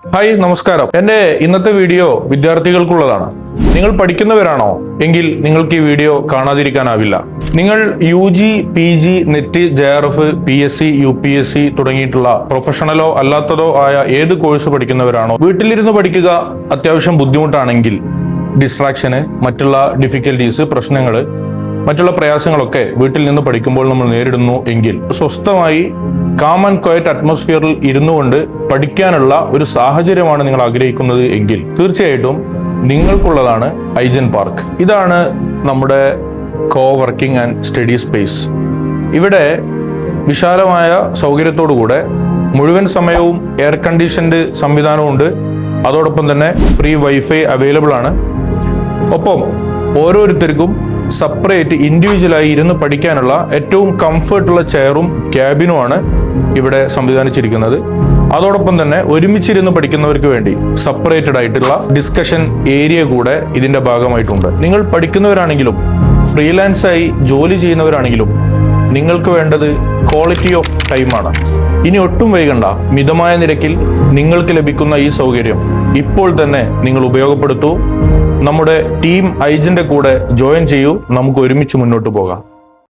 Hi നമസ്കാരം. എൻ്റെ ഇന്നത്തെ വീഡിയോ വിദ്യാർത്ഥികൾക്കുള്ളതാണ്. നിങ്ങൾ പഠിക്കുന്നവരാണോ എങ്കിൽ നിങ്ങൾക്ക് ഈ വീഡിയോ കാണാതിരിക്കാനാവില്ല. നിങ്ങൾ UG, PG, net, JRF, PSC, UPSC തുടങ്ങിയിട്ടുള്ള പ്രൊഫഷണലോ അല്ലാത്തതോ ആയ ഏത് കോഴ്സ് പഠിക്കുന്നവരാണോ, വീട്ടിലിരുന്ന് പഠിക്കുക അത്യാവശ്യം ബുദ്ധിമുട്ടാണെങ്കിൽ, ഡിസ്ട്രാക്ഷന്, മറ്റുള്ള ഡിഫിക്കൽട്ടീസ്, പ്രശ്നങ്ങൾ, മറ്റുള്ള പ്രയാസങ്ങളൊക്കെ വീട്ടിൽ നിന്ന് പഠിക്കുമ്പോൾ നമ്മൾ നേരിടുന്നു എങ്കിൽ സ്വസ്ഥമായി കാം ആൻഡ് ക്വയറ്റ് അറ്റ്മോസ്ഫിയറിൽ ഇരുന്നു കൊണ്ട് പഠിക്കാനുള്ള ഒരു സാഹചര്യമാണ് നിങ്ങൾ ആഗ്രഹിക്കുന്നത് എങ്കിൽ തീർച്ചയായിട്ടും നിങ്ങൾക്കുള്ളതാണ് ഐജൻ പാർക്ക്. ഇതാണ് നമ്മുടെ കോ വർക്കിംഗ് ആൻഡ് സ്റ്റഡി സ്പേസ്. ഇവിടെ വിശാലമായ സൗകര്യത്തോടുകൂടെ മുഴുവൻ സമയവും എയർ കണ്ടീഷൻഡ് സംവിധാനമുണ്ട്. അതോടൊപ്പം തന്നെ ഫ്രീ വൈഫൈ അവൈലബിൾ ആണ്. ഒപ്പം ഓരോരുത്തർക്കും സെപ്പറേറ്റ് ഇൻഡിവിജ്വലായി ഇരുന്ന് പഠിക്കാനുള്ള ഏറ്റവും കംഫർട്ടുള്ള ചെയറും ക്യാബിനുമാണ് ഇവിടെ സംവിധാനിച്ചിരിക്കുന്നത്. അതോടൊപ്പം തന്നെ ഒരുമിച്ചിരുന്ന് പഠിക്കുന്നവർക്ക് വേണ്ടി സെപ്പറേറ്റഡ് ആയിട്ടുള്ള ഡിസ്കഷൻ ഏരിയ കൂടെ ഇതിന്റെ ഭാഗമായിട്ടുണ്ട്. നിങ്ങൾ പഠിക്കുന്നവരാണെങ്കിലും ഫ്രീലാൻസായി ജോലി ചെയ്യുന്നവരാണെങ്കിലും നിങ്ങൾക്ക് വേണ്ടത് ക്വാളിറ്റി ഓഫ് ടൈമാണ്. ഇനി ഒട്ടും വൈകണ്ട, മിതമായ നിരക്കിൽ നിങ്ങൾക്ക് ലഭിക്കുന്ന ഈ സൗകര്യം ഇപ്പോൾ തന്നെ നിങ്ങൾ ഉപയോഗപ്പെടുത്തൂ. നമ്മുടെ ടീം ഐജന്റെ കൂടെ ജോയിൻ ചെയ്യൂ. നമുക്ക് ഒരുമിച്ച് മുന്നോട്ട് പോകാം.